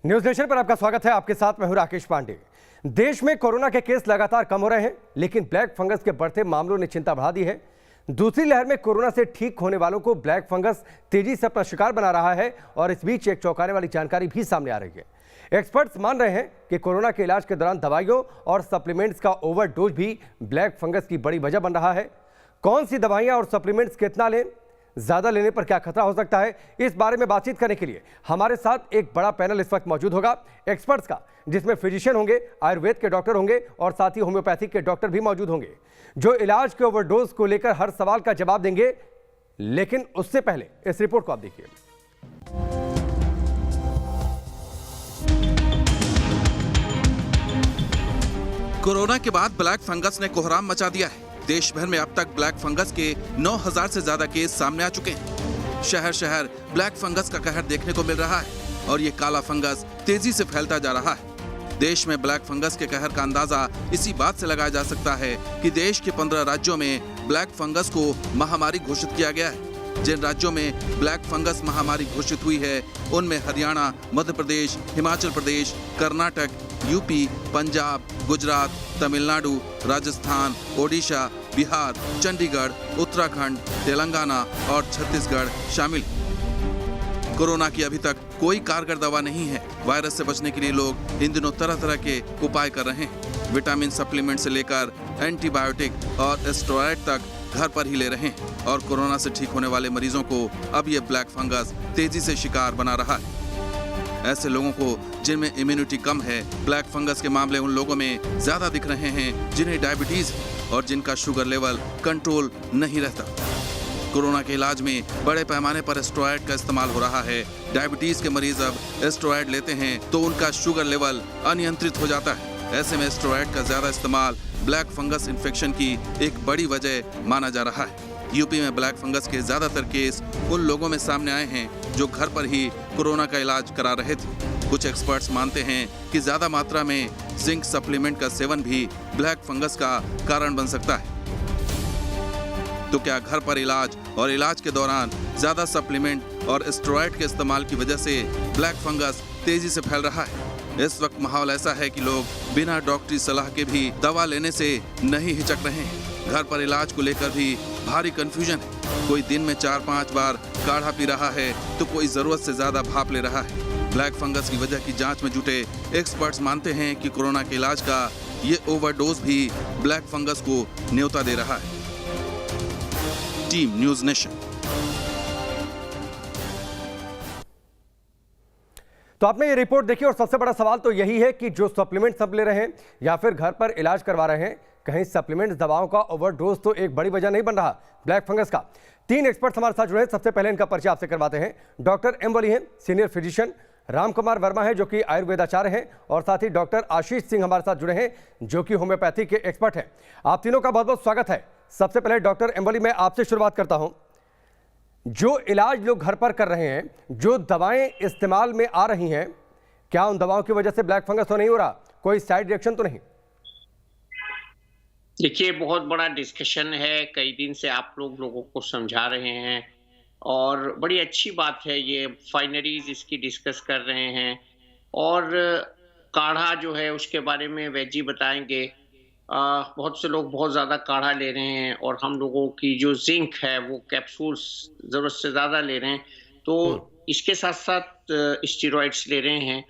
News nation पर आपका स्वागत है। आपके साथ मैं हूं राकेश पांडे। देश में कोरोना के केस लगातार कम हो रहे हैं, लेकिन ब्लैक फंगस के बढ़ते मामलों ने चिंता बढ़ा दी है। दूसरी लहर में कोरोना से ठीक होने वालों को ब्लैक फंगस तेजी से अपना शिकार बना रहा है और इस बीच एक चौंकाने वाली जानकारी भी सामने आ रही है। एक्सपर्ट्स मान रहे हैं कि कोरोना के इलाज के दौरान दवाइयों और सप्लीमेंट्स का ओवरडोज भी ब्लैक फंगस की बड़ी वजह बन रहा है। कौन सी दवाइयां और सप्लीमेंट्स कितना लें, ज्यादा लेने पर क्या खतरा हो सकता है, इस बारे में बातचीत करने के लिए हमारे साथ एक बड़ा पैनल इस वक्त मौजूद होगा एक्सपर्ट्स का, जिसमें फिजिशियन होंगे, आयुर्वेद के डॉक्टर होंगे और साथ ही होम्योपैथिक के डॉक्टर भी मौजूद होंगे, जो इलाज के ओवरडोज को लेकर हर सवाल का जवाब देंगे। लेकिन उससे पहले इस रिपोर्ट को आप देखिए। कोरोना के बाद ब्लैक फंगस ने कोहराम मचा दिया है। देश भर में अब तक ब्लैक फंगस के 9000 से ज्यादा केस सामने आ चुके हैं। शहर शहर ब्लैक फंगस का कहर देखने को मिल रहा है और ये काला फंगस तेजी से फैलता जा रहा है। देश में ब्लैक फंगस के कहर का अंदाजा इसी बात से लगाया जा सकता है कि देश के 15 राज्यों में ब्लैक फंगस को महामारी घोषित किया गया है। जिन राज्यों में ब्लैक फंगस महामारी घोषित हुई है उनमें हरियाणा, मध्य प्रदेश, हिमाचल प्रदेश, कर्नाटक, यूपी, पंजाब, गुजरात, तमिलनाडु, राजस्थान, ओडिशा, बिहार, चंडीगढ़, उत्तराखंड, तेलंगाना और छत्तीसगढ़ शामिल। कोरोना की अभी तक कोई कारगर दवा नहीं है। वायरस से बचने के लिए लोग इन दिनों तरह तरह के उपाय कर रहे हैं। विटामिन सप्लीमेंट से लेकर एंटीबायोटिक और स्टेरॉयड तक घर पर ही ले रहे हैं और कोरोना से ठीक होने वाले मरीजों को अब ये ब्लैक फंगस तेजी से शिकार बना रहा है। ऐसे लोगों को जिनमें इम्यूनिटी कम है, ब्लैक फंगस के मामले उन लोगों में ज्यादा दिख रहे हैं जिन्हें डायबिटीज है और जिनका शुगर लेवल कंट्रोल नहीं रहता। कोरोना के इलाज में बड़े पैमाने पर स्टेरॉयड का इस्तेमाल हो रहा है। डायबिटीज के मरीज अब स्टेरॉयड लेते हैं तो उनका शुगर लेवल अनियंत्रित हो जाता है। ऐसे में स्टेरॉयड का ज्यादा इस्तेमाल ब्लैक फंगस इन्फेक्शन की एक बड़ी वजह माना जा रहा है। यूपी में ब्लैक फंगस के ज्यादातर केस उन लोगों में सामने आए हैं जो घर पर ही कोरोना का इलाज करा रहे थे। कुछ एक्सपर्ट्स मानते हैं कि ज्यादा मात्रा में जिंक सप्लीमेंट का सेवन भी ब्लैक फंगस का कारण बन सकता है। तो क्या घर पर इलाज और इलाज के दौरान ज्यादा सप्लीमेंट और स्टेरॉयड के इस्तेमाल की वजह से ब्लैक फंगस तेजी से फैल रहा है? इस वक्त माहौल ऐसा है कि लोग बिना डॉक्टरी सलाह के भी दवा लेने से नहीं हिचक रहे हैं। घर पर इलाज को लेकर भी भारी कंफ्यूजन है। कोई दिन में 4-5 बार काढ़ा पी रहा है तो कोई जरूरत से ज्यादा भाप ले रहा है। ब्लैक फंगस की वजह की जांच में जुटे एक्सपर्ट्स मानते हैं कि कोरोना के इलाज का ये ओवरडोज भी ब्लैक फंगस को न्योता दे रहा है। Team news nation. तो आपने ये रिपोर्ट देखी और सबसे बड़ा सवाल तो यही है कि जो सप्लीमेंट सब ले रहे हैं या फिर घर पर इलाज करवा रहे हैं, कहीं सप्लीमेंट्स दवाओं का ओवरडोज तो एक बड़ी वजह नहीं बन रहा ब्लैक फंगस का। 3 एक्सपर्ट्स हमारे साथ जुड़े हैं। सबसे पहले इनका परिचय आपसे करवाते हैं। डॉक्टर एम वली हैं, सीनियर फिजिशियन। राम कुमार वर्मा है जो कि आयुर्वेदाचार्य हैं और साथ ही डॉक्टर आशीष सिंह हमारे साथ जुड़े हैं जो कि होम्योपैथी के एक्सपर्ट हैं। आप तीनों का बहुत बहुत स्वागत है। सबसे पहले डॉक्टर एम वली, मैं आपसे शुरुआत करता हूं। जो इलाज लोग घर पर कर रहे हैं, जो दवाएं इस्तेमाल में आ रही हैं, क्या उन दवाओं की वजह से ब्लैक फंगस तो नहीं हो रहा? कोई साइड रिएक्शन तो नहीं? देखिए, बहुत बड़ा डिस्कशन है। कई दिन से आप लोगों को समझा रहे हैं और बड़ी अच्छी बात है। ये फाइनरीज इसकी डिस्कस कर रहे हैं और काढ़ा जो है उसके बारे में वैजी बताएंगे। बहुत से लोग बहुत ज़्यादा काढ़ा ले रहे हैं और हम लोगों की जो जिंक है वो कैप्सूल्स ज़रूरत से ज़्यादा ले रहे हैं, तो इसके साथ साथ स्टेरॉइड्स ले रहे हैं।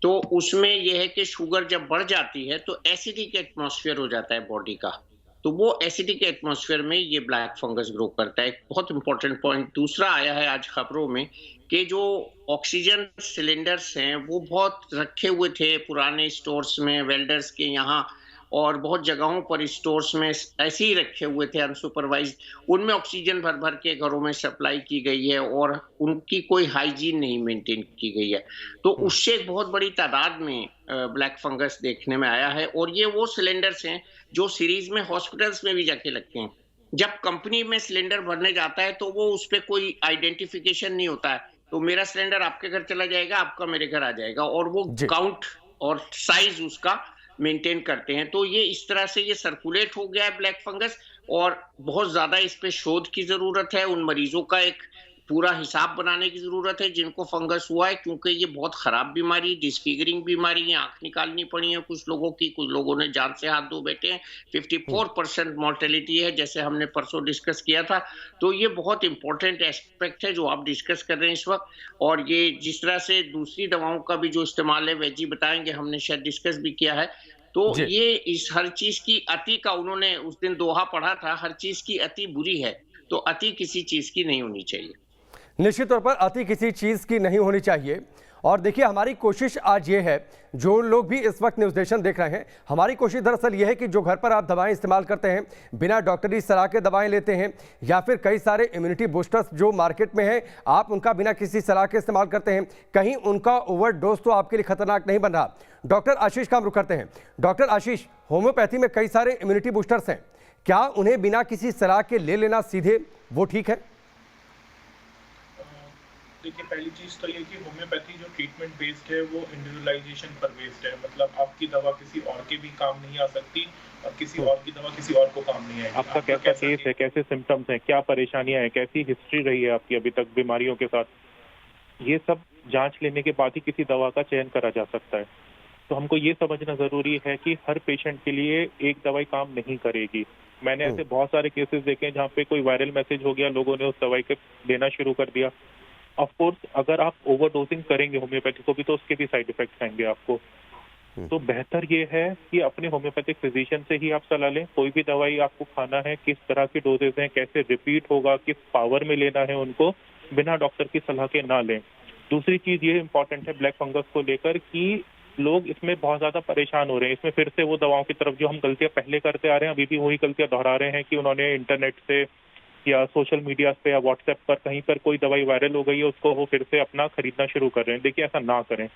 तो उसमें यह है कि शुगर जब बढ़ जाती है तो एसिडिक एटमॉस्फेयर हो जाता है बॉडी का, तो वो एसिडिक एटमॉस्फेयर में ये ब्लैक फंगस ग्रो करता है। एक बहुत इंपॉर्टेंट पॉइंट दूसरा आया है आज खबरों में कि जो ऑक्सीजन सिलेंडर्स हैं वो बहुत रखे हुए थे पुराने स्टोर्स में, वेल्डर्स के यहाँ, और बहुत जगहों पर स्टोर्स में ऐसे ही रखे हुए थे अनसुपरवाइज्ड। उनमें ऑक्सीजन भर भर के घरों में सप्लाई की गई है और उनकी कोई हाइजीन नहीं मेंटेन की गई है, तो उससे एक बहुत बड़ी तादाद में ब्लैक फंगस देखने में आया है। और ये वो सिलेंडर्स हैं जो सीरीज में हॉस्पिटल्स में भी जाके लगते हैं। जब कंपनी में सिलेंडर भरने जाता है तो वो उस पर कोई आइडेंटिफिकेशन नहीं होता है, तो मेरा सिलेंडर आपके घर चला जाएगा, आपका मेरे घर आ जाएगा, और वो काउंट और साइज उसका मेंटेन करते हैं। तो ये इस तरह से ये सर्कुलेट हो गया है ब्लैक फंगस, और बहुत ज्यादा इस पे शोध की जरूरत है। उन मरीजों का एक पूरा हिसाब बनाने की जरूरत है जिनको फंगस हुआ है, क्योंकि ये बहुत खराब बीमारी, डिसफिगरिंग बीमारी है, आंख निकालनी पड़ी है कुछ लोगों की, कुछ लोगों ने जान से हाथ धो बैठे हैं। 54% मोर्टेलिटी है, जैसे हमने परसों डिस्कस किया था। तो ये बहुत इंपॉर्टेंट एस्पेक्ट है जो आप डिस्कस कर रहे हैं इस वक्त। और ये जिस तरह से दूसरी दवाओं का भी जो इस्तेमाल है वैजी बताएंगे, हमने शायद डिस्कस भी किया है। तो जी। ये इस हर चीज की अति का, उन्होंने उस दिन दोहा पढ़ा था, हर चीज की अति बुरी है, तो अति किसी चीज की नहीं होनी चाहिए। निश्चित तौर पर अति किसी चीज़ की नहीं होनी चाहिए। और देखिए, हमारी कोशिश आज ये है, जो लोग भी इस वक्त न्यूज़ नेशन देख रहे हैं, हमारी कोशिश दरअसल ये है कि जो घर पर आप दवाएं इस्तेमाल करते हैं, बिना डॉक्टरी सलाह के दवाएं लेते हैं, या फिर कई सारे इम्यूनिटी बूस्टर्स जो मार्केट में हैं, आप उनका बिना किसी सलाह के इस्तेमाल करते हैं, कहीं उनका ओवरडोज तो आपके लिए खतरनाक नहीं बन रहा। डॉक्टर आशीष का हम रुख करते हैं। डॉक्टर आशीष, होम्योपैथी में कई सारे इम्यूनिटी बूस्टर्स हैं, क्या उन्हें बिना किसी सलाह के ले लेना सीधे वो ठीक है? देखिए, पहली चीज तो ये कि होम्योपैथी जो ट्रीटमेंट बेस्ड है वो इंडिविजुअलाइजेशन पर बेस्ड है। मतलब आपकी दवा किसी और के भी काम नहीं आ सकती और किसी और की दवा किसी और को काम नहीं आएगी। आपका कैसा केस है, कैसे सिम्टम्स हैं, क्या परेशानियां हैं, कैसी हिस्ट्री रही है आपकी अभी तक बीमारियों के साथ, ये सब जांच लेने के बाद ही किसी दवा का चयन करा जा सकता है। तो हमको ये समझना जरूरी है कि हर पेशेंट के लिए एक दवाई काम नहीं करेगी। मैंने ऐसे बहुत सारे केसेस देखे हैं जहाँ पे कोई वायरल मैसेज हो गया, लोगों ने उस दवाई के देना शुरू कर दिया। ऑफ कोर्स अगर आप ओवरडोजिंग करेंगे होम्योपैथी को भी तो उसके भी साइड इफेक्ट्स आएंगे आपको। तो बेहतर ये है कि अपने होम्योपैथिक फिजिशियन से ही आप सलाह लें। कोई भी दवाई आपको खाना है, किस तरह की डोजेज हैं, कैसे रिपीट होगा, किस पावर में लेना है, उनको बिना डॉक्टर की सलाह के ना लें। दूसरी चीज ये इम्पोर्टेंट है ब्लैक फंगस को लेकर कि लोग इसमें बहुत ज्यादा परेशान हो रहे हैं। इसमें फिर से वो दवाओं की तरफ जो हम गलतियां पहले करते आ रहे हैं, अभी भी वही गलतियां दोहरा रहे हैं कि उन्होंने इंटरनेट से या सोशल मीडिया पे या व्हाट्सएप पर कहीं पर कोई दवाई वायरल हो गई है, उसको वो फिर से अपना खरीदना शुरू कर रहे हैं। देखिए, ऐसा ना करें।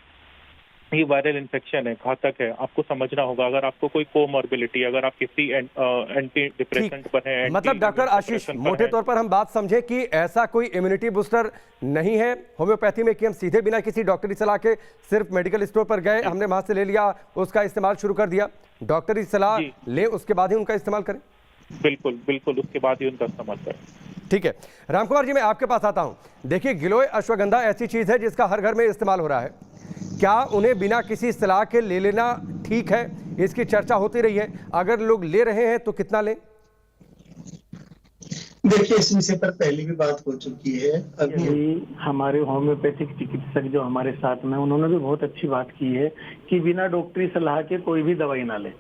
ये वायरल इन्फेक्शन है, घातक है, आपको समझना होगा। अगर आपको कोई कोमॉर्बिडिटी, अगर आप किसी एंटी डिप्रेसेंट पर हैं, मतलब डॉक्टर आशीष, मोटे तौर पर हम बात समझे कि ऐसा कोई इम्यूनिटी बूस्टर नहीं है होम्योपैथी में कि हम सीधे बिना किसी डॉक्टरी सलाह के सिर्फ मेडिकल स्टोर पर गए, हमने वहां से ले लिया, उसका इस्तेमाल शुरू कर दिया। डॉक्टरी सलाह ले, उसके बाद ही उनका इस्तेमाल करें। बिल्कुल बिल्कुल, उसके बाद ही उनका इस्तेमाल करें। ठीक है, रामकुमार जी, मैं आपके पास आता हूं। देखिए, गिलोय अश्वगंधा ऐसी चीज है जिसका हर घर में इस्तेमाल हो रहा है, क्या उन्हें बिना किसी सलाह के ले लेना ठीक है? इसकी चर्चा होती रही है, अगर लोग ले रहे हैं तो कितना लें? देखिए, इस विषय पर पहले भी बात हो चुकी है। अभी हमारे होम्योपैथिक चिकित्सक जो हमारे साथ में, उन्होंने भी बहुत अच्छी बात की है कि बिना डॉक्टरी सलाह के कोई भी दवाई ना ले।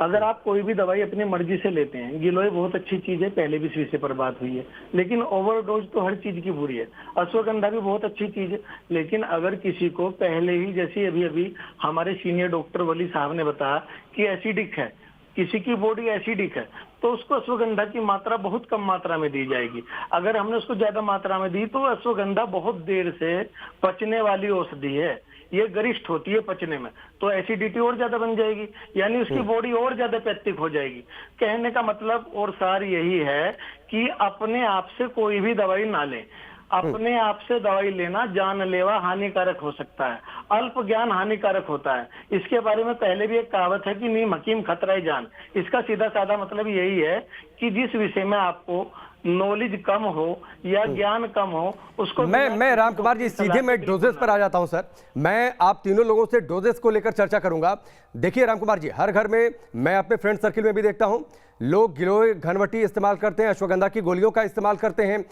अगर आप कोई भी दवाई अपनी मर्जी से लेते हैं, गिलोय बहुत अच्छी चीज है, पहले भी इस विषय पर बात हुई है, लेकिन ओवरडोज तो हर चीज की बुरी है। अश्वगंधा भी बहुत अच्छी चीज है, लेकिन अगर किसी को पहले ही, जैसे अभी हमारे सीनियर डॉक्टर वली साहब ने बताया कि एसिडिक है, किसी की बॉडी एसिडिक है, तो उसको अश्वगंधा की मात्रा बहुत कम मात्रा में दी जाएगी। अगर हमने उसको ज्यादा मात्रा में दी तो अश्वगंधा बहुत देर से पचने वाली औषधि है, ये गरिष्ठ होती है पचने में, तो एसिडिटी और ज्यादा बन जाएगी, यानी उसकी बॉडी और ज्यादा पैथिक हो जाएगी। कहने का मतलब और सार यही है कि अपने आप से कोई भी दवाई ना लें। अपने आप से दवाई लेना जानलेवा हानिकारक हो सकता है, अल्प ज्ञान हानिकारक होता है। इसके बारे में पहले भी एक कहावत है कि नीम हकीम खतरा जान। इसका सीधा साधा मतलब यही है कि जिस विषय में आपको नॉलेज कम हो या ज्ञान कम हो, उसको मैं रामकुमार जी सीधे मैं डोजेस पर आ जाता हूं सर। मैं आप तीनों लोगों से डोजेस को लेकर चर्चा करूंगा। देखिए रामकुमार जी, हर घर में, मैं अपने फ्रेंड सर्किल में भी देखता हूं, लोग गिलोय घनवटी इस्तेमाल करते हैं, अश्वगंधा की गोलियों का इस्तेमाल करते हैं।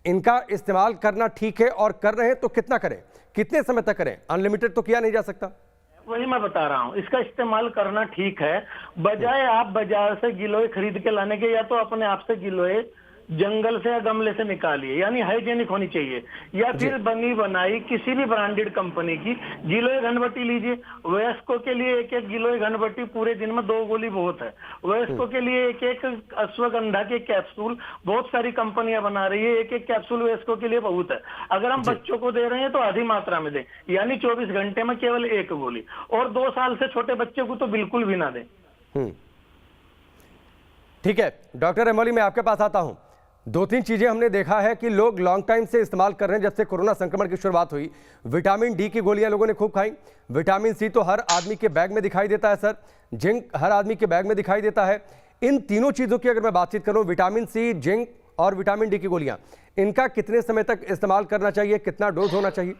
इनका इस्तेमाल करना ठीक है, और कर रहे हैं तो कितना करें, कितने समय तक करें? अनलिमिटेड तो किया नहीं जा सकता। वही मैं बता रहा हूँ, इसका इस्तेमाल करना ठीक है, बजाय आप बाजार से गिलोय खरीद के लाने के, या तो अपने आप से गिलोय जंगल से या गमले से निकालिए, यानी हाइजेनिक होनी चाहिए, या फिर बनी बनाई किसी भी ब्रांडेड कंपनी की गिलोय घनवटी लीजिए। वयस्कों के लिए एक एक गिलोय घनवटी पूरे दिन में 2 गोली बहुत है। वयस्कों के लिए एक एक अश्वगंधा के कैप्सूल बहुत सारी कंपनियां बना रही है, एक एक कैप्सूल वयस्कों के लिए बहुत है। अगर हम बच्चों को दे रहे हैं तो आधी मात्रा में दें, यानी 24 घंटे में केवल 1 गोली, और 2 साल से छोटे बच्चे को तो बिल्कुल भी ना दें। ठीक है डॉक्टर एमोली, मैं आपके पास आता हूं। 2-3 चीजें हमने देखा है कि लोग लॉन्ग टाइम से इस्तेमाल कर रहे हैं, जब से कोरोना संक्रमण की शुरुआत हुई। विटामिन डी की गोलियां लोगों ने खूब खाई, विटामिन सी तो हर आदमी के बैग में दिखाई देता है सर, जिंक हर आदमी के बैग में दिखाई देता है। इन तीनों चीजों की अगर मैं बातचीत करूं, विटामिन सी, जिंक और विटामिन डी की गोलियां, इनका कितने समय तक इस्तेमाल करना चाहिए, कितना डोज होना चाहिए?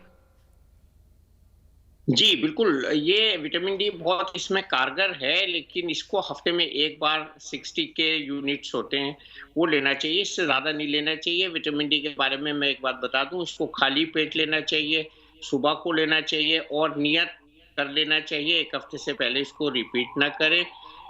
जी बिल्कुल, ये विटामिन डी बहुत इसमें कारगर है, लेकिन इसको हफ्ते में एक बार 60 के यूनिट्स होते हैं वो लेना चाहिए, इससे ज़्यादा नहीं लेना चाहिए। विटामिन डी के बारे में मैं एक बात बता दूं, इसको खाली पेट लेना चाहिए, सुबह को लेना चाहिए और नियत कर लेना चाहिए, एक हफ्ते से पहले इसको रिपीट ना करें।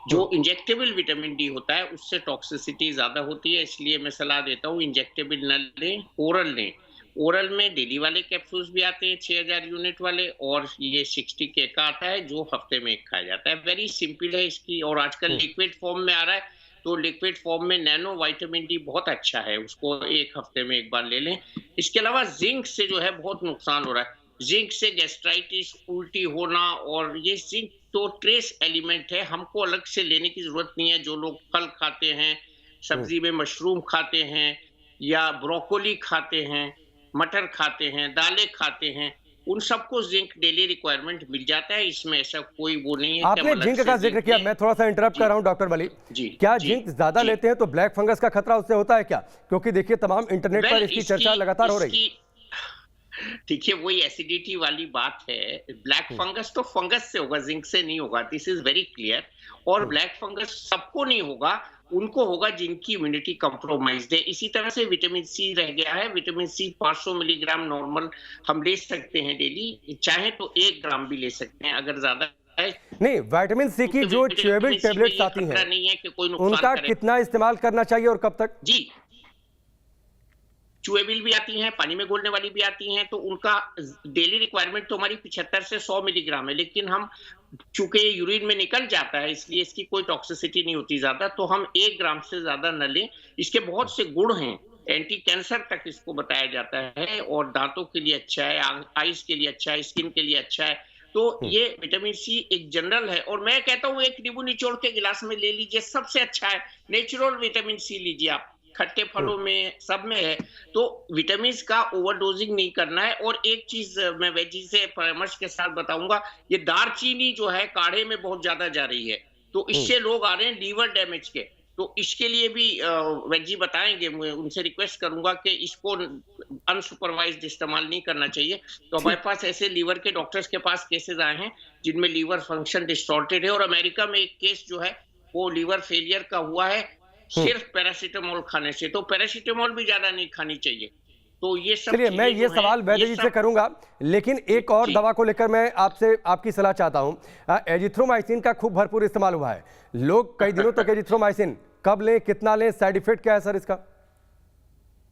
जो इंजेक्टेबल विटामिन डी होता है उससे टॉक्सिसिटी ज़्यादा होती है, इसलिए मैं सलाह देता हूँ इंजेक्टेबल न लें, ओरल लें। ओरल में डेली वाले कैप्सूल्स भी आते हैं 6000 यूनिट वाले, और ये 60 के का आता है जो हफ्ते में एक खाया जाता है। वेरी सिंपल है इसकी, और आजकल लिक्विड फॉर्म में आ रहा है, तो लिक्विड फॉर्म में नैनो विटामिन डी बहुत अच्छा है, उसको एक हफ्ते में एक बार ले लें। इसके अलावा जिंक से जो है बहुत नुकसान हो रहा है, जिंक से गैस्ट्राइटिस, उल्टी होना, और ये जिंक तो ट्रेस एलिमेंट है, हमको अलग से लेने की जरूरत नहीं है। जो लोग फल खाते हैं, सब्जी में मशरूम खाते हैं या ब्रोकोली खाते हैं, मटर खाते हैं, दालें खाते हैं, उन सबको जिंक डेली रिक्वायरमेंट मिल जाता है, इसमें ऐसा कोई वो नहीं है। आपने जिंक का जिक्र किया, मैं थोड़ा सा इंटरप्ट कर रहा हूं डॉक्टर वली। क्या जिंक ज्यादा लेते हैं तो ब्लैक फंगस का खतरा उससे होता है क्या? क्योंकि देखिए तमाम इंटरनेट पर इसकी चर्चा लगातार हो रही है। देखिए वही एसिडिटी वाली बात है, ब्लैक फंगस तो फंगस से होगा, जिंक से नहीं होगा, दिस इज वेरी क्लियर। और ब्लैक फंगस सबको नहीं होगा, उनको होगा जिनकी इम्यूनिटी कंप्रोमाइज्ड है। इसी तरह से विटामिन सी रह गया है, विटामिन सी 500 मिलीग्राम नॉर्मल हम ले सकते हैं डेली, चाहे तो 1 ग्राम भी ले सकते हैं अगर ज्यादा है। नहीं, विटामिन सी की जो च्यूएबल टेबलेट्स आती हैं, नहीं है कि कोई नुकसान उनका करे। कितना इस्तेमाल करना चाहिए और कब तक? जी, च्यूएबल भी आती हैं, पानी में घोलने वाली भी आती हैं, तो उनका डेली रिक्वायरमेंट तो हमारी 75 से 100 मिलीग्राम है, लेकिन हम चूंकि यूरिन में निकल जाता है इसलिए इसकी कोई टॉक्सिसिटी नहीं होती ज्यादा, तो हम 1 ग्राम से ज्यादा न लें। इसके बहुत से गुण हैं, एंटी कैंसर तक इसको बताया जाता है, और दांतों के लिए अच्छा है, आईज के लिए अच्छा है, स्किन के लिए अच्छा है। तो ये विटामिन सी एक जनरल है, और मैं कहता हूँ एक नींबू निचोड़ के गिलास में ले लीजिए, सबसे अच्छा है। नेचुरल विटामिन सी लीजिए आप, खट्टे फलों में सब में है, तो विटामिन का ओवरडोजिंग नहीं करना है। और एक चीज मैं वैजी से परामर्श के साथ बताऊंगा, ये दालचीनी जो है काढ़े में बहुत ज्यादा जा रही है, तो इससे लोग आ रहे हैं लीवर डैमेज के, तो इसके लिए भी वैजी बताएंगे। मैं उनसे रिक्वेस्ट करूंगा कि इसको अनसुपरवाइज्ड इस्तेमाल नहीं करना चाहिए। तो हमारे पास ऐसे लीवर के डॉक्टर्स के पास केसेस आए हैं जिनमें लीवर फंक्शन डिस्टॉर्टेड है, और अमेरिका में एक केस जो है वो लीवर फेलियर का हुआ है सिर्फ पैरासीटामोल खाने से। तो पैरासीटामोल भी ज्यादा नहीं खानी चाहिए। तो ये सब चलिए, मैं ये सवाल वैद्य जी से करूंगा, लेकिन एक और दवा को लेकर मैं आपसे आपकी सलाह चाहता हूं। एजिथ्रोमाइसिन का खूब भरपूर इस्तेमाल हुआ है, लोग कई दिनों तक एजिथ्रोमाइसिन कब लें, कितना लें, साइड इफेक्ट क्या है सर इसका?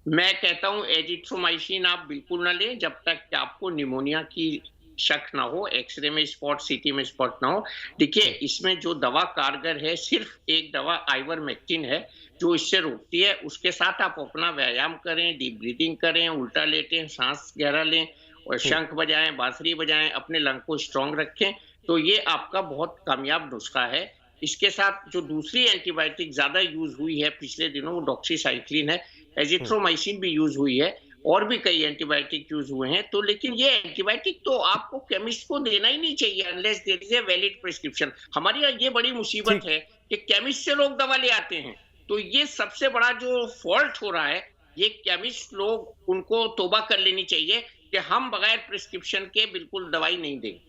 मैं कहता हूं एजिथ्रोमाइसिन आप बिल्कुल ना लें जब तक कि आपको निमोनिया की शक ना हो, एक्सरे में स्पॉट, सीटी में स्पॉट ना हो। देखिए इसमें जो दवा कारगर है, सिर्फ एक दवा आइवरमेक्टिन है जो इससे रोकती है। उसके साथ आप अपना व्यायाम करें, डीप ब्रीदिंग करें, उल्टा लेटें, सांस गहरा लें, और शंख बजाएं, बांसुरी बजाएं, अपने लंग को स्ट्रांग रखें, तो ये आपका बहुत कामयाब नुस्खा है। इसके साथ जो दूसरी एंटीबायोटिक ज्यादा यूज हुई है पिछले दिनों, वो डॉक्सीसाइक्लिन है, एजिथ्रोमाइसिन भी यूज हुई है, और भी कई एंटीबायोटिक यूज हुए हैं। तो लेकिन ये एंटीबायोटिक तो आपको केमिस्ट को देना ही नहीं चाहिए unless there is a valid prescription. हमारे यहाँ ये बड़ी मुसीबत है कि केमिस्ट से लोग दवा ले आते हैं, तो ये सबसे बड़ा जो फॉल्ट हो रहा है, ये केमिस्ट लोग उनको तौबा कर लेनी चाहिए कि हम बगैर प्रिस्क्रिप्शन के बिल्कुल दवाई नहीं देंगे।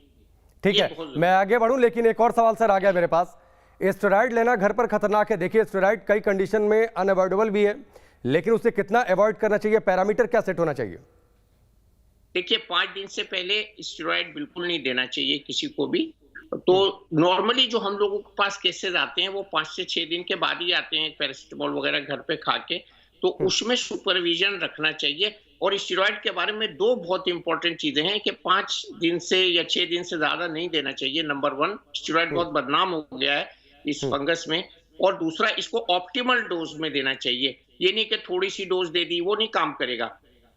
ठीक है, मैं आगे बढ़ूं, लेकिन एक और सवाल सर आ गया मेरे पास। स्टेरॉइड लेना घर पर खतरनाक है। देखिए स्टेरॉइड कई कंडीशन में अनअवॉइडेबल भी है, लेकिन उसे कितना अवॉइड करना चाहिए, पैरामीटर क्या सेट होना चाहिए? देखिए 5 दिन से पहले स्टेरॉइड बिल्कुल नहीं देना चाहिए किसी को भी। तो नॉर्मली जो हम लोगों के पास केसेस आते हैं वो 5 से 6 दिन के बाद ही आते हैं, पैरासिटामोल वगैरह घर पे खा के, तो उसमें सुपरविजन रखना चाहिए। और स्टेरॉइड के बारे में 2 बहुत इंपॉर्टेंट चीजें हैं कि 5 दिन से या 6 दिन से ज्यादा नहीं देना चाहिए। नंबर 1, स्टेरॉइड बहुत बदनाम हो गया है इस फंगस में, और दूसरा इसको ऑप्टिमल डोज में देना चाहिए। ये नहीं कि थोड़ी सी डोज दे दी, वो नहीं काम करेगा।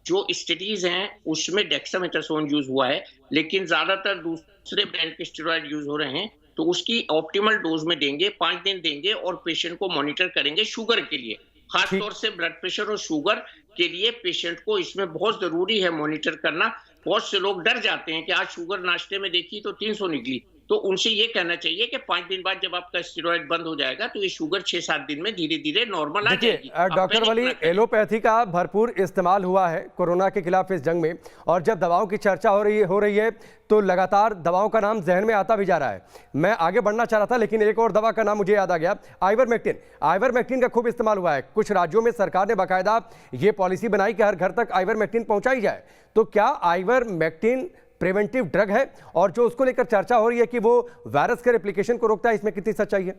जो स्टडीज हैं उसमें डेक्सामेथासोन यूज हुआ है, लेकिन ज्यादातर दूसरे ब्रांड के स्टेरॉइड यूज हो रहे हैं, तो उसकी ऑप्टिमल डोज में देंगे, 5 दिन देंगे, और पेशेंट को मॉनिटर करेंगे शुगर के लिए, खास तौर से ब्लड प्रेशर और शुगर के लिए पेशेंट को इसमें बहुत जरूरी है मॉनिटर करना। बहुत से लोग डर जाते हैं कि आज शुगर नाश्ते में देखी तो 300 निकली, तो उनसे ये कहना चाहिए कि 5 दिन बाद जब आपका स्टेरॉइड बंद हो जाएगा तो ये शुगर 6-7 दिन में धीरे धीरे नॉर्मल आ देखिए जाएगी। आप डॉक्टर पैनिक वली, ना करें। एलोपैथी का भरपूर इस्तेमाल हुआ है कोरोना के खिलाफ इस जंग में, और जब दवाओं की चर्चा हो रही है तो लगातार दवाओं का नाम जहन में आता भी जा रहा है। मैं आगे बढ़ना चाह रहा था लेकिन एक और दवा का नाम मुझे याद आ गया, आइवरमेक्टिन का खूब इस्तेमाल हुआ है। कुछ राज्यों में सरकार ने बाकायदा ये पॉलिसी बनाई कि हर घर तक आइवरमेक्टिन पहुंचाई जाए। तो क्या आइवरमेक्टिन प्रिवेंटिव ड्रग है, और जो उसको लेकर चर्चा हो रही है कि वो वायरस के रेप्लिकेशन को रोकता है, इसमें कितनी सच्चाई है?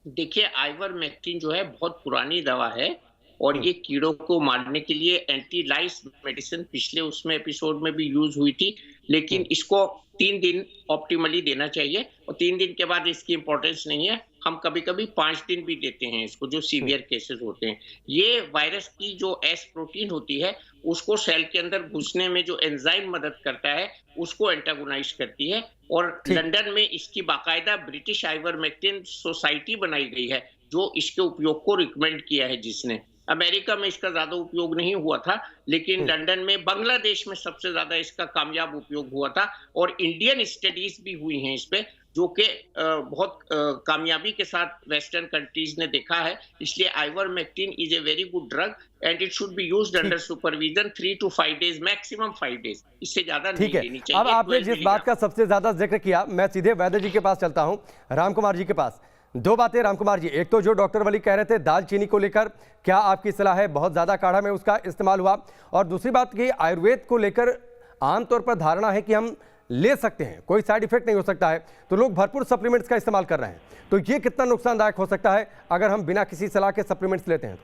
देखिए, आइवरमेक्टिन जो है बहुत पुरानी दवा है और ये कीड़ों को मारने के लिए एंटी लाइस मेडिसिन पिछले उसमें एपिसोड में भी यूज हुई थी, लेकिन इसको 3 दिन ऑप्टिमली देना चाहिए और 3 दिन के बाद इसकी इंपॉर्टेंस नहीं है। हम कभी कभी 5 दिन भी देते हैं इसको, जो सीवियर केसेस होते हैं। ये वायरस की जो एस प्रोटीन होती है उसको सेल के अंदर घुसने में जो एंजाइम मदद करता है उसको एंटागोनाइज करती है, और लंदन में इसकी बाकायदा ब्रिटिश आइवरमेक्टिन सोसाइटी बनाई गई है जो इसके उपयोग को रिकमेंड किया है जिसने। अमेरिका में इसका ज्यादा उपयोग नहीं हुआ था, लेकिन लंदन में, बांग्लादेश में सबसे ज्यादा इसका कामयाब उपयोग हुआ था, और इंडियन स्टडीज भी हुई हैं इस पे जो कि बहुत कामयाबी के साथ वेस्टर्न कंट्रीज ने देखा है। इसलिए ivermectin is a very good drug and it should be used under supervision 3 to 5 days, maximum 5 days, इससे ज्यादा नहीं लेनी चाहिए। अब आपने जिस बात का सबसे ज्यादा जिक्र किया, मैं सीधे वैद्य जी के पास चलता हूं, राम कुमार जी के पास। 2 बातें राम कुमार जी, एक तो जो डॉक्टर वली कह रहे थे दालचीनी को लेकर, क्या आपकी सलाह है बहुत ज्यादा काढ़ा में उसका इस्तेमाल हुआ, और दूसरी बात कि आयुर्वेद को लेकर आमतौर पर धारणा है कि हम ले सकते हैं, कोई साइड इफेक्ट नहीं हो सकता है, तो लोग भरपूर सप्लीमेंट्स का इस्तेमाल कर रहे हैं, तो ये कितना नुकसानदायक हो सकता है अगर हम बिना किसी सलाह के सप्लीमेंट्स लेते हैं?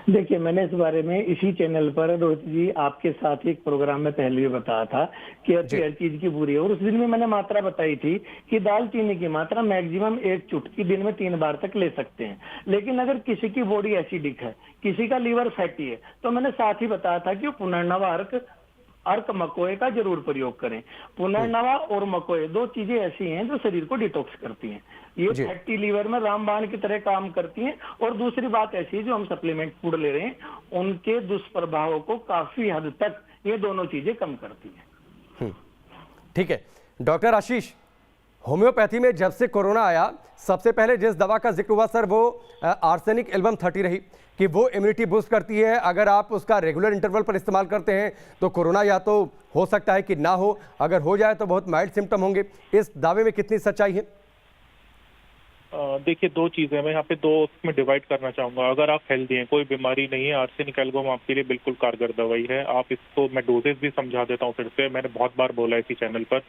देखिए, मैंने इस बारे में इसी चैनल पर रोहित जी आपके साथ एक प्रोग्राम में पहले भी बताया था कि हर चीज की बुरी है, और उस दिन में मैंने मात्रा बताई थी कि दालचीनी की मात्रा मैक्सिमम 1 चुटकी दिन में 3 बार तक ले सकते हैं। लेकिन अगर किसी की बॉडी एसिडिक है, किसी का लीवर फैटी है, तो मैंने साथ ही बताया था कि पुनर्नवा अर्क मकोए का जरूर प्रयोग करें। पुनर्नवा और मकोए 2 चीजें ऐसी हैं जो शरीर को डिटॉक्स करती हैं, ये फैटी लीवर में रामबाण की तरह काम करती हैं। और दूसरी बात ऐसी है, जो हम सप्लीमेंट फूड ले रहे हैं उनके दुष्प्रभावों को काफी हद तक ये दोनों चीजें कम करती हैं। ठीक है डॉक्टर आशीष, होम्योपैथी में जब से कोरोना आया सबसे पहले जिस दवा का जिक्र हुआ सर वो आर्सेनिक एल्बम 30 रही कि वो इम्यूनिटी बूस्ट करती है, अगर आप उसका रेगुलर इंटरवल पर इस्तेमाल करते हैं तो कोरोना या तो हो सकता है कि ना हो, अगर हो जाए तो बहुत माइल्ड सिम्टम होंगे। इस दावे में कितनी सच्चाई है? देखिए, 2 चीजें मैं यहाँ पे 2 उसमें डिवाइड करना चाहूंगा। अगर आप हेल्दी हैं, कोई बीमारी नहीं है, आर्सेनिक एल्बम आपके लिए बिल्कुल कारगर दवाई है। आप इसको, मैं डोजेस भी समझा देता हूँ फिर से, मैंने बहुत बार बोला इसी चैनल पर।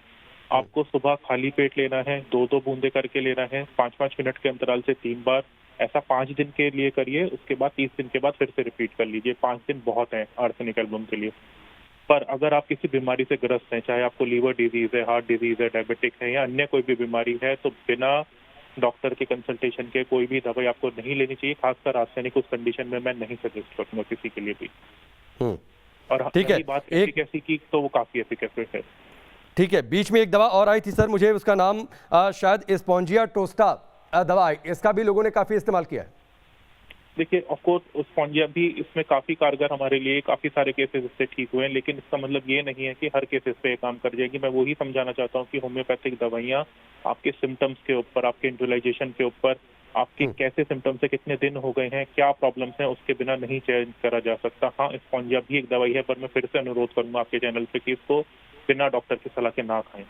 आपको सुबह खाली पेट लेना है, 2-2 बूंदे करके लेना है, 5-5 मिनट के अंतराल से 3 बार। ऐसा 5 दिन के लिए करिए, उसके बाद 30 दिन के बाद फिर से रिपीट कर लीजिए। 5 दिन बहुत है आर्सेनिक एल्बम के लिए। पर अगर आप किसी बीमारी से ग्रस्त हैं, चाहे आपको लीवर डिजीज है, हार्ट डिजीज है, डायबिटिक है या अन्य कोई भी बीमारी है, तो बिना डॉक्टर के कंसल्टेशन के कोई भी दवाई आपको नहीं लेनी चाहिए। खासकर आर्सेनिक उस कंडीशन में मैं नहीं सजेस्ट करूंगा किसी के लिए भी। और ठीक है, बात एफिकेसी की, तो वो काफी एफिकेसिव है। ठीक है, बीच में एक दवा और आई थी सर, मुझे उसका नाम शायद स्पॉन्जिया टोस्टा दवा, इसका भी लोगों ने काफी इस्तेमाल किया है। देखिए, ऑफ कोर्स स्पॉन्जिया भी इसमें काफी कारगर हमारे लिए, काफी सारे केसेस इससे ठीक हुए हैं, लेकिन इसका मतलब ये नहीं है कि हर केसेस पे काम कर जाएगी। मैं वही समझाना चाहता हूँ कि होम्योपैथिक दवाइयाँ आपके सिम्टम्स के ऊपर, आपके इंड्यूलाइजेशन के ऊपर, आपके कैसे सिम्टम्स है, कितने दिन हो गए हैं, क्या प्रॉब्लम्स हैं, उसके बिना नहीं चेंज करा जा सकता। हाँ, स्पॉन्जिया भी एक दवाई है, पर मैं फिर से अनुरोध करूंगा आपके चैनल पे कि इसको बिना डॉक्टर की सलाह के ना खाएं।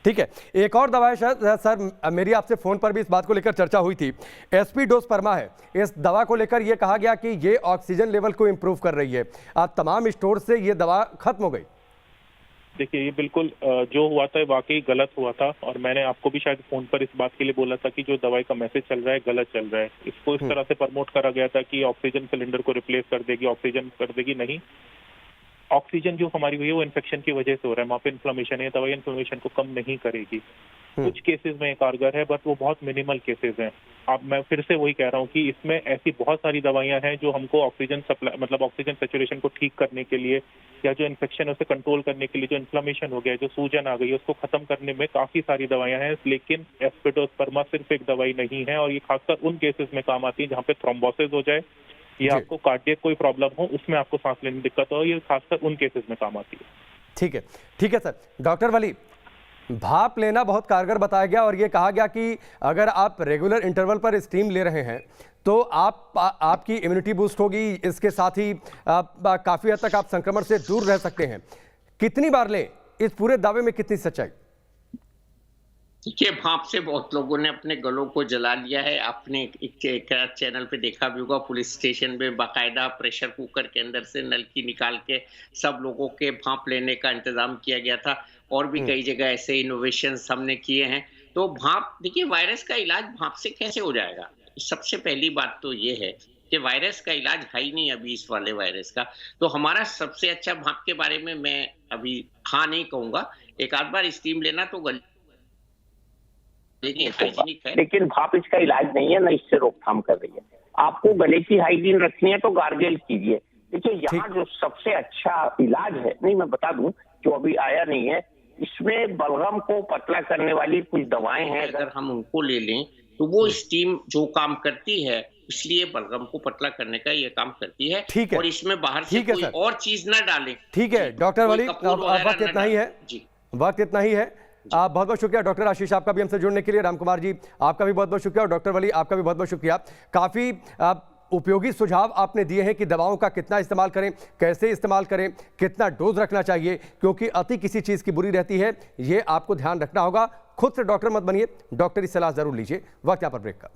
ठीक है, एक और दवा है शायद सर, मेरी आपसे फोन पर भी इस बात को लेकर चर्चा हुई थी, एस्पिडोसपर्मा है। इस दवा को लेकर यह कहा गया कि ये ऑक्सीजन लेवल को इंप्रूव कर रही है, अब तमाम स्टोर से ये दवा खत्म हो गई। देखिए, ये बिल्कुल जो हुआ था वाकई गलत हुआ था, और मैंने आपको भी शायद फोन पर इस बात के लिए बोला था कि जो दवाई का मैसेज चल रहा है गलत चल रहा है। इसको इस तरह से प्रमोट करा गया था कि ऑक्सीजन सिलेंडर को रिप्लेस कर देगी, ऑक्सीजन कर देगी। नहीं, ऑक्सीजन जो हमारी हुई है वो इन्फेक्शन की वजह से हो रहा है, वहाँ पे इन्फ्लेमेशन है, दवाई इन्फ्लेमेशन को कम नहीं करेगी। कुछ केसेस में कारगर है, बट वो बहुत मिनिमल केसेस हैं। अब मैं फिर से वही कह रहा हूँ कि इसमें ऐसी बहुत सारी दवाइयां हैं जो हमको ऑक्सीजन सप्लाई, मतलब ऑक्सीजन सैचुरेशन को ठीक करने के लिए, या जो इन्फेक्शन है उसे कंट्रोल करने के लिए, जो इन्फ्लेमेशन हो गया है, जो सूजन आ गई है, उसको खत्म करने में काफी सारी दवाइयां हैं। लेकिन एस्पिडोसपर्मा सिर्फ एक दवाई नहीं है, और ये खासकर उन केसेस में काम आती है जहाँ पे थ्रोम्बोसिस हो जाए या आपको कार्डियक कोई प्रॉब्लम हो, उसमें आपको सांस लेने में दिक्कत हो, ये खासकर उन केसेस में काम आती है। ठीक है सर। डॉक्टर वली, भाप लेना बहुत कारगर बताया गया और ये कहा गया कि अगर आप रेगुलर इंटरवल पर स्टीम ले रहे हैं तो आपकी इम्यूनिटी बूस्ट होगी, इसके साथ ही काफ़ी हद तक आप संक्रमण से दूर रह सकते हैं। कितनी बार लें, इस पूरे दावे में कितनी सच्चाई? देखिए, भाप से बहुत लोगों ने अपने गलों को जला लिया है। आपने एक चैनल पे देखा भी होगा, पुलिस स्टेशन में बाकायदा प्रेशर कुकर के अंदर से नलकी निकाल के सब लोगों के भाप लेने का इंतजाम किया गया था। और भी कई जगह ऐसे इनोवेशंस हमने किए हैं। तो भाप, देखिए, वायरस का इलाज भाप से कैसे हो जाएगा? सबसे पहली बात तो ये है कि वायरस का इलाज है ही नहीं अभी इस वाले वायरस का। तो हमारा सबसे अच्छा भाप के बारे में मैं अभी हाँ नहीं कहूंगा। एक आध बार स्टीम लेना तो हाइजीनिक है, लेकिन भाप इसका इलाज नहीं है, ना इससे रोकथाम कर रही है। आपको गले की हाइजीन रखनी है तो गार्गल कीजिए। देखिए, यहाँ जो सबसे अच्छा इलाज है, नहीं मैं बता दूं, जो अभी आया नहीं है, इसमें बलगम को पतला करने वाली कुछ दवाएं हैं। अगर हम उनको ले लें तो वो स्टीम जो काम करती है, इसलिए बलगम को पतला करने का ये काम करती है। ठीक है, और इसमें बाहर से कोई और चीज ना डालें। ठीक है डॉक्टर वली, वक्त इतना ही है जी, वक्त इतना ही है। आप बहुत बहुत शुक्रिया डॉक्टर आशीष, आपका भी हमसे जुड़ने के लिए। राम कुमार जी, आपका भी बहुत बहुत शुक्रिया और डॉक्टर वली, आपका भी बहुत बहुत शुक्रिया। काफ़ी उपयोगी सुझाव आपने दिए हैं कि दवाओं का कितना इस्तेमाल करें, कैसे इस्तेमाल करें, कितना डोज रखना चाहिए, क्योंकि अति किसी चीज़ की बुरी रहती है, ये आपको ध्यान रखना होगा। खुद से डॉक्टर मत बनिए, डॉक्टरी सलाह जरूर लीजिए। वक्त यहाँ पर ब्रेक का।